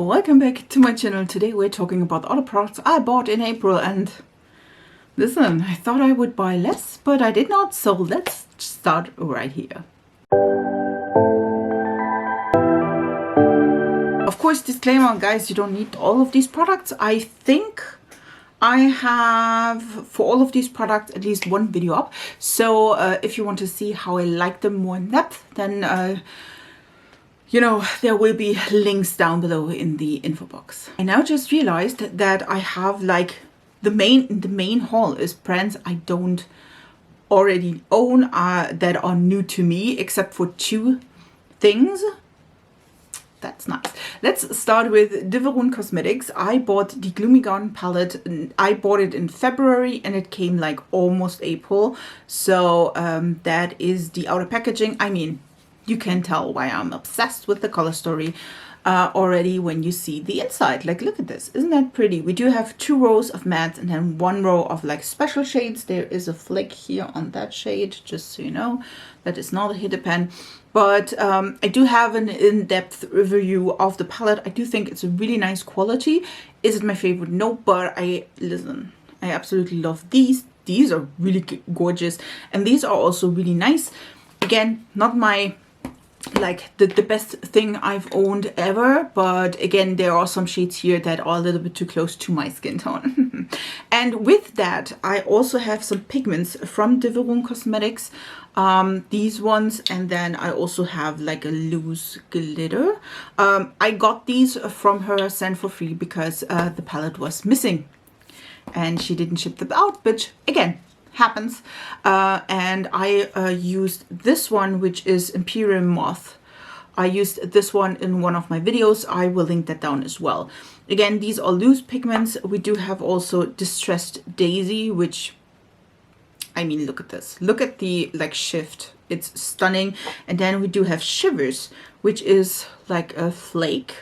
Welcome back to my channel. Today we're talking about other products I bought in April, and listen, I thought I would buy less, but I did not, so let's start right here. Of course, disclaimer guys, you don't need all of these products. I think I have for all of these products at least one video up, so if you want to see how I like them more in depth, then you know, there will be links down below in the info box. I now just realized that I have like the main haul is brands I don't already own that are new to me, except for two things. That's nice. Let's start with didn Cosmetics. I bought the Gloomy Garden palette. I bought it in February and it came like almost April. So that is the outer packaging. I mean, you can tell why I'm obsessed with the color story already when you see the inside. Like, look at this. Isn't that pretty? We do have 2 rows of mattes and then 1 row of like special shades. There is a flick here on that shade, just so you know. That is not a hit pen. But I do have an in-depth review of the palette. I do think it's a really nice quality. Is it my favorite? No, but I absolutely love these. These are really gorgeous. And these are also really nice. Again, not my like the best thing I've owned ever, but again, there are some shades here that are a little bit too close to my skin tone. And with that, I also have some pigments from didn Cosmetics, these ones, and then I also have like a loose glitter. I got these from her sent for free because the palette was missing and she didn't ship them out, but again, happens. And I used this one, which is Imperial Moth. I used this one in one of my videos. I will link that down as well. Again, these are loose pigments. We do have also Distressed Daisy, which, I mean, look at this. Look at the like shift. It's stunning. And then we do have Shivers, which is like a flake.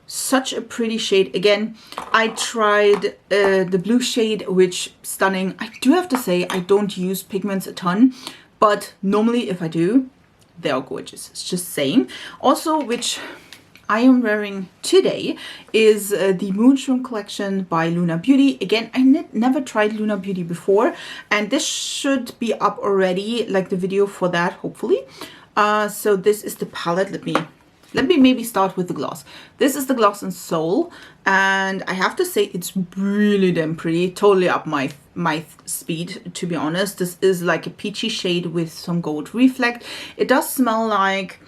Such a pretty shade. Again, I tried the blue shade, which stunning. I do have to say I don't use pigments a ton, but normally if I do, they are gorgeous. It's just saying. Also, which I am wearing today is the Moonshroom collection by Luna Beauty. Again, I never tried Luna Beauty before, and this should be up already, like the video for that, hopefully. So this is the palette. Let me maybe start with the gloss. This is the gloss in Soul, and I have to say it's really damn pretty. Totally up my speed, to be honest. This is like a peachy shade with some gold reflect. It does smell like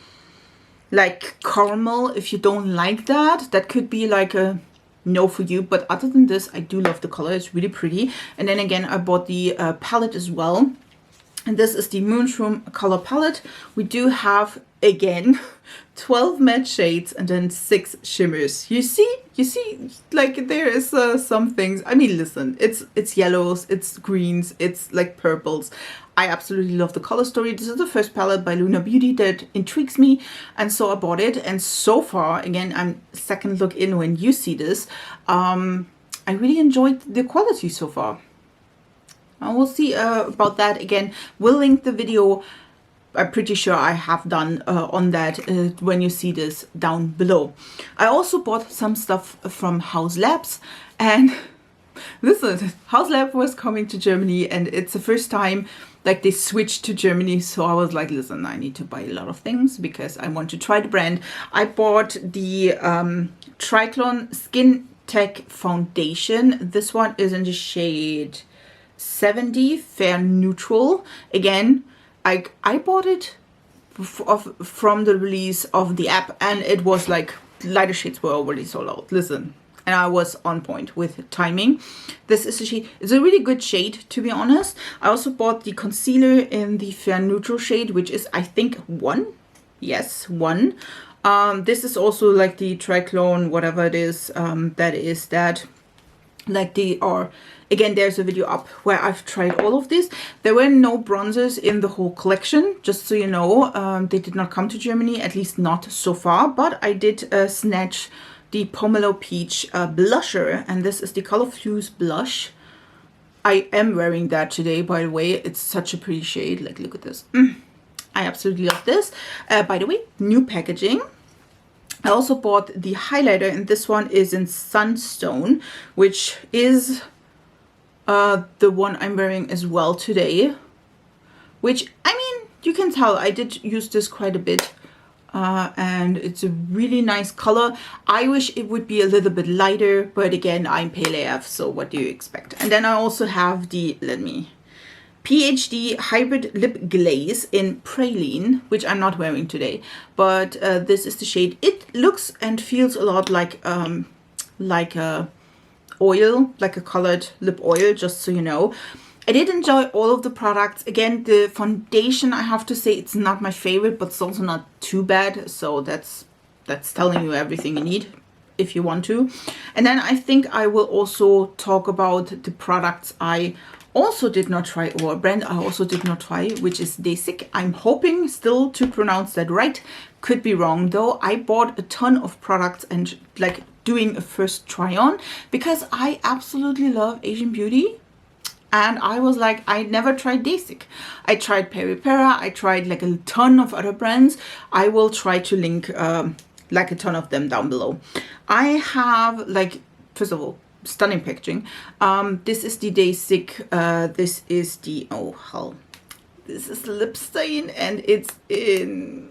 caramel. If you don't like that, that could be like a no for you. But other than this, I do love the color. It's really pretty. And then again, I bought the palette as well. And this is the Moonshroom color palette. We do have, again, 12 matte shades and then 6 shimmers. You see, like there is some things. I mean, listen, it's yellows, it's greens, it's like purples. I absolutely love the color story. This is the first palette by Luna Beauty that intrigues me, and so I bought it. And so far, again, I'm second look in when you see this. I really enjoyed the quality so far. We'll see about that. Again, we'll link the video. I'm pretty sure I have done on that when you see this down below. I also bought some stuff from Haus Labs, and listen, Haus Lab was coming to Germany, and it's the first time like they switched to Germany. So I was like, listen, I need to buy a lot of things because I want to try the brand. I bought the Triclone Skin Tech Foundation. This one is in the shade 70 Fair Neutral. Again, I bought it from the release of the app, and it was like lighter shades were already sold out. Listen, and I was on point with timing. This is a shade. It's a really good shade, to be honest. I also bought the concealer in the Fair Neutral shade, which is, I think, 1. Yes, 1. This is also like the Triclone, whatever it is. That is that. Like they are, again, there's a video up where I've tried all of this. There were no bronzers in the whole collection, just so you know. They did not come to Germany, at least not so far, but I did snatch the Pomelo Peach blusher, and this is the Color Fuse blush. I am wearing that today, by the way. It's such a pretty shade. Like, look at this. I absolutely love this. By the way, new packaging. I also bought the highlighter, and this one is in Sunstone, which is the one I'm wearing as well today. Which, I mean, you can tell I did use this quite a bit. And it's a really nice color. I wish it would be a little bit lighter, but again, I'm pale AF, so what do you expect? And then I also have the, PhD Hybrid Lip Glaze in Praline, which I'm not wearing today, but this is the shade. It looks and feels a lot like a oil, like a colored lip oil, just so you know. I did enjoy all of the products. Again, the foundation, I have to say, it's not my favorite, but it's also not too bad. So that's telling you everything you need if you want to. And then I think I will also talk about the products I also did not try, or a brand I also did not try, which is didn. I'm hoping still to pronounce that right. Could be wrong though. I bought a ton of products and like doing a first try on because I absolutely love Asian beauty. And I was like, I never tried didn. I tried Peripera. I tried like a ton of other brands. I will try to link like a ton of them down below. I have like, first of all, stunning packaging. This is the didn. This is the, oh hell, this is the lip stain, and it's in,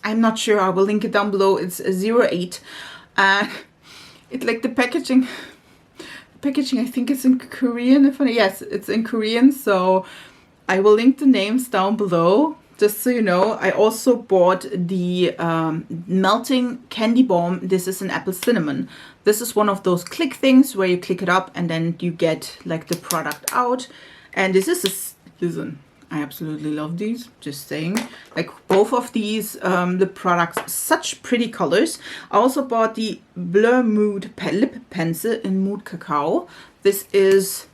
I'm not sure. I will link it down below. It's a 08. And it's like the packaging, I think it's in Korean. Yes, it's in Korean, so I will link the names down below just so you know. I also bought the melting candy bomb. This is an apple cinnamon. This is one of those click things where you click it up and then you get like the product out. And this is listen, I absolutely love these, just saying. Like both of these, the products, such pretty colors. I also bought the Blur Mood Lip Pencil in Mood Cacao. This is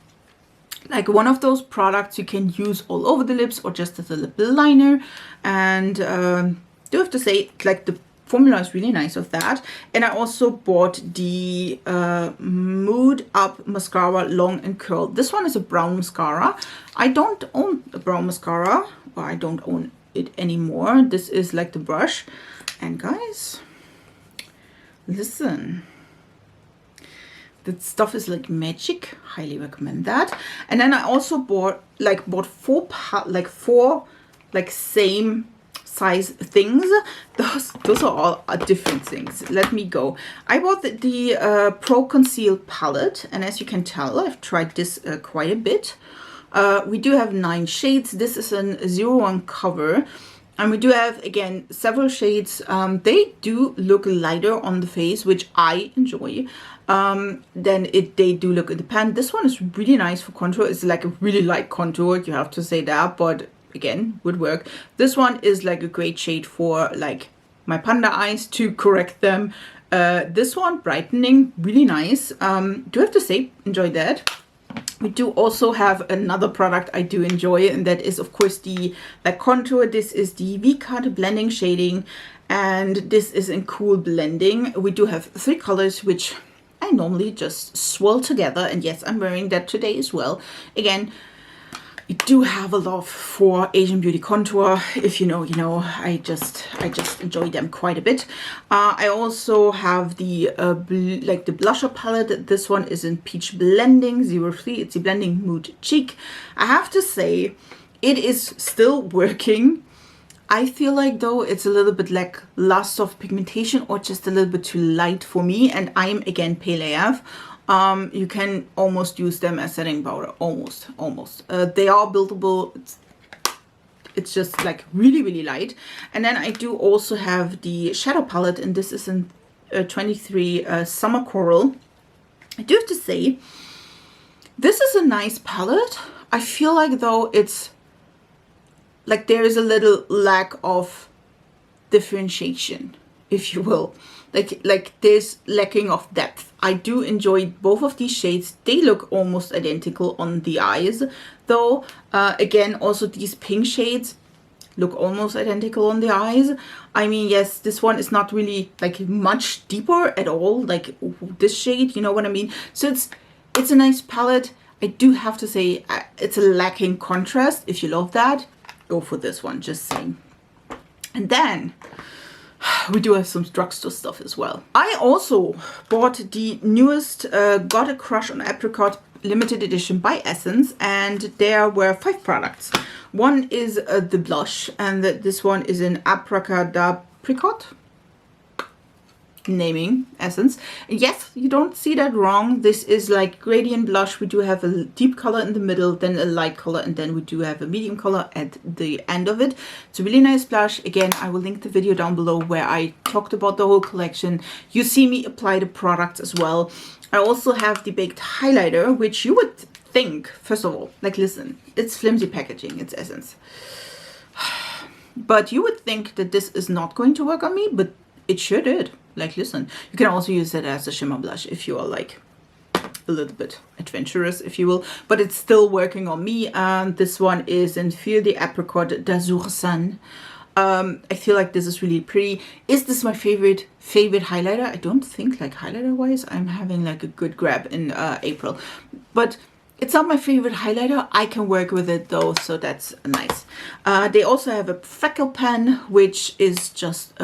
like one of those products you can use all over the lips or just as a lip liner. And do have to say, like the formula is really nice of that. And I also bought the Mood Up Mascara Long and Curl. This one is a brown mascara. I don't own a brown mascara, or I don't own it anymore. This is like the brush. And guys, listen, that stuff is like magic. Highly recommend that. And then I also bought four same size things. Those are all different things. Let me go. I bought the Pro Conceal palette, and as you can tell, I've tried this quite a bit. We do have 9 shades. This is an 01 cover, and we do have again several shades. They do look lighter on the face, which I enjoy. Then they do look in the pan. This one is really nice for contour. It's like a really light contour, you have to say that, but again, would work. This one is like a great shade for like my panda eyes to correct them. This one, brightening, really nice. Do have to say, enjoy that. We do also have another product I do enjoy, and that is of course the contour. This is the V-Cut Blending Shading, and this is in Cool Blending. We do have 3 colors, which I normally just swirl together, and yes, I'm wearing that today as well. Again, I do have a love for Asian beauty contour. If you know, you know. I just enjoy them quite a bit. I also have the the blusher palette. This one is in Peach Blending 03. It's the Blending Mood Cheek. I have to say, it is still working. I feel like though it's a little bit like loss of pigmentation or just a little bit too light for me, and I'm again pale AF. You can almost use them as setting powder, almost. They are buildable. It's just like really light. And then I do also have the shadow palette, and this is in 23 Summer Coral. I do have to say, this is a nice palette. I feel like though it's like there is a little lack of differentiation, if you will. Like there's lacking of depth. I do enjoy both of these shades. They look almost identical on the eyes though. Again, also these pink shades look almost identical on the eyes. I mean, yes, this one is not really like much deeper at all, like this shade, you know what I mean? So it's a nice palette. I do have to say it's a lacking contrast. If you love that, go for this one, just saying. And then we do have some drugstore stuff as well. I also bought the newest Got a Crush on Apricot limited edition by Essence, and there were 5 products. One is the blush, and this one is in Apricot. Naming Essence. And yes, you don't see that wrong. This is like gradient blush. We do have a deep color in the middle, then a light color, and then we do have a medium color at the end of it. It's a really nice blush. Again, I will link the video down below where I talked about the whole collection. You see me apply the products as well. I also have the baked highlighter, which you would think, first of all, like listen, it's flimsy packaging, it's Essence. But you would think that this is not going to work on me, but it sure did. Like, listen, you can also use it as a shimmer blush if you are like a little bit adventurous, if you will, but it's still working on me. And this one is in Feel the Apricot d'Azur Sun. I feel like this is really pretty. Is this my favorite highlighter? I don't think, like, highlighter wise I'm having like a good grab in April, but it's not my favorite highlighter. I can work with it though, so that's nice. They also have a freckle pen, which is just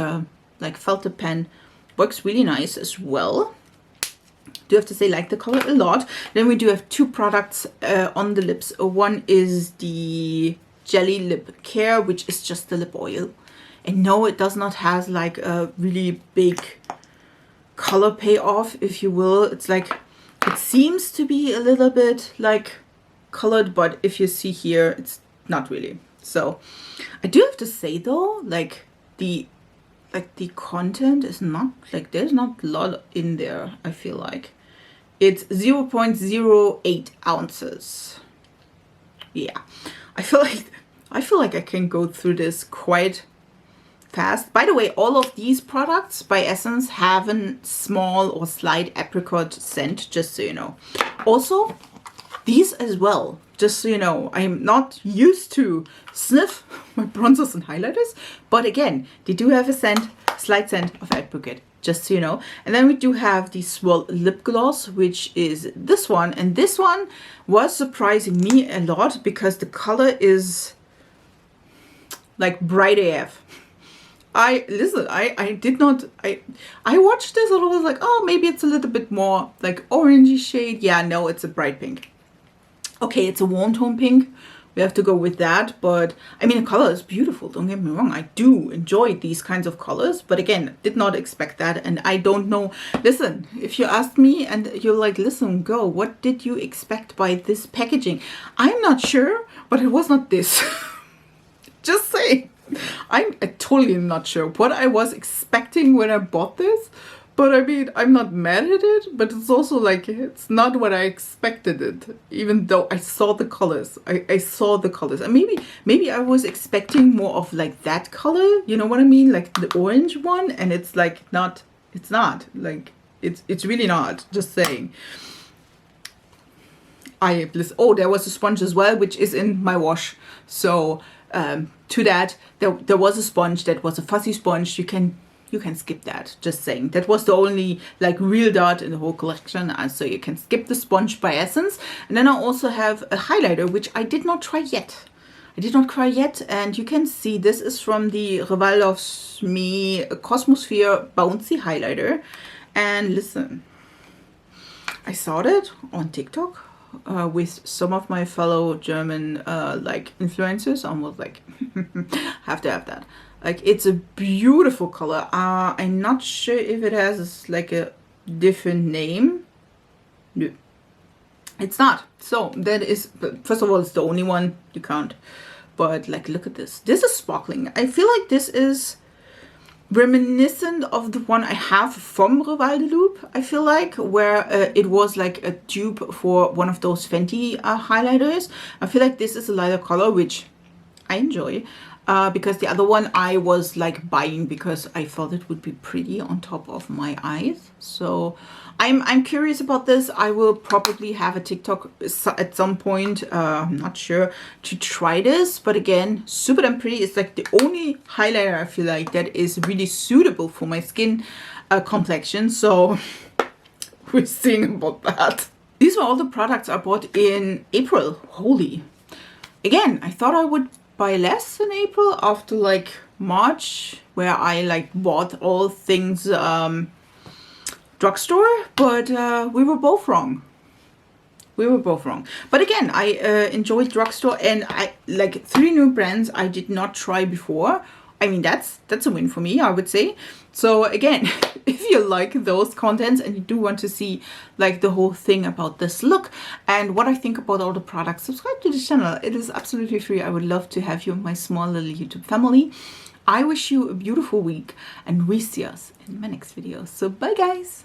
like felted pen. Works really nice as well. Do have to say, like the color a lot. Then we do have 2 products on the lips. One is the Jelly Lip Care, which is just the lip oil. And no, it does not have like a really big color payoff, if you will. It's like, it seems to be a little bit like colored, but if you see here, it's not really. So I do have to say though, like the content is not, like, there's not a lot in there. I feel like it's 0.08 ounces. Yeah, I feel like I can go through this quite fast. By the way, all of these products by Essence have a small or slight apricot scent, just so you know. Also, these as well, just so you know. I am not used to sniff my bronzers and highlighters, but again, they do have a scent, slight scent of apricot, just so you know. And then we do have the Swirl lip gloss, which is this one, and this one was surprising me a lot because the color is like bright AF. I watched this and I was like, oh, maybe it's a little bit more like orangey shade. Yeah, no, it's a bright pink. Okay, it's a warm tone pink. We have to go with that, but I mean, the color is beautiful, don't get me wrong. I do enjoy these kinds of colors, but again, did not expect that. And I don't know, listen, if you asked me and you're like, listen, girl, what did you expect by this packaging? I'm not sure, but it was not this. Just saying. I'm totally not sure what I was expecting when I bought this. But I mean, I'm not mad at it, but it's also like, it's not what I expected it, even though I saw the colors. I saw the colors. And maybe I was expecting more of like that color, you know what I mean? Like the orange one, and it's like not, it's not. Like, it's really not, just saying. Oh, there was a sponge as well, which is in my wash. So to that, there was a sponge that was a fuzzy sponge. You can skip that, just saying. That was the only like real dot in the whole collection, and so you can skip the sponge by Essence. And then I also have a highlighter, which I did not try yet. And you can see this is from the Revolve Me Cosmosphere Bouncy Highlighter. And listen, I saw that on TikTok with some of my fellow German like influencers. I was like, have to have that. Like, it's a beautiful color. I'm not sure if it has like a different name. No, it's not. So that is, first of all, it's the only one you can't. But like, look at this. This is sparkling. I feel like this is reminiscent of the one I have from Revolve Loop. I feel like, where it was like a dupe for one of those Fenty highlighters. I feel like this is a lighter color, which I enjoy. Because the other one I was like buying because I thought it would be pretty on top of my eyes. So I'm curious about this. I will probably have a TikTok at some point, I'm not sure, to try this. But again, super damn pretty. It's like the only highlighter I feel like that is really suitable for my skin complexion. So we're seeing about that. These were all the products I bought in April. Holy. Again, I thought I would buy less in April after like March, where I like bought all things drugstore, but we were both wrong. We were both wrong. But again, I enjoyed drugstore, and I like 3 new brands I did not try before. I mean, that's a win for me, I would say. So again, if you like those contents and you do want to see like the whole thing about this look and what I think about all the products, subscribe to the channel. It is absolutely free. I would love to have you in my small little YouTube family. I wish you a beautiful week, and we see us in my next video. So bye guys.